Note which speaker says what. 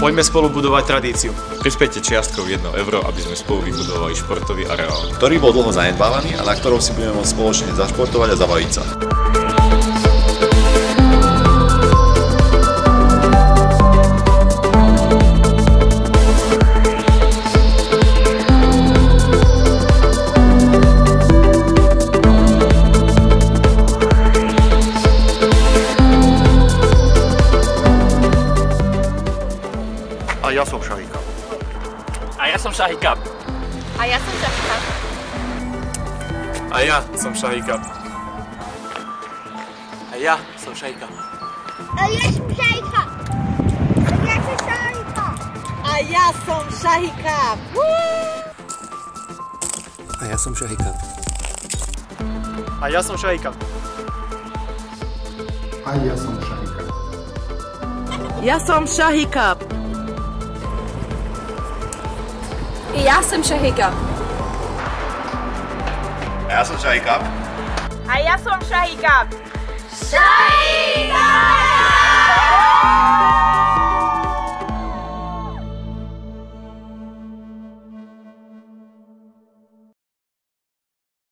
Speaker 1: Poďme spolu budovať tradíciu.
Speaker 2: Prispejte čiastkou 1 euro, aby sme spolu vybudovali športový areál,
Speaker 3: ktorý bol dlho zanedbávaný a na ktorom si budeme môcť spoločne zašportovať a zabaviť sa.
Speaker 4: A ja som Shahika.
Speaker 5: A ja som Shahika.
Speaker 6: A ja som Shahika.
Speaker 1: A ja som Shahika.
Speaker 5: A ja som Shahika.
Speaker 6: A ja som Shahika. A ja som Shahika.
Speaker 7: A ja som Shahika.
Speaker 1: A ja som Shahika.
Speaker 8: A ja som Shahika.
Speaker 9: Ja som Shahika.
Speaker 6: I ja som Shahika.
Speaker 3: A ja som Shahika.
Speaker 6: A ja som Shahika. Shahika!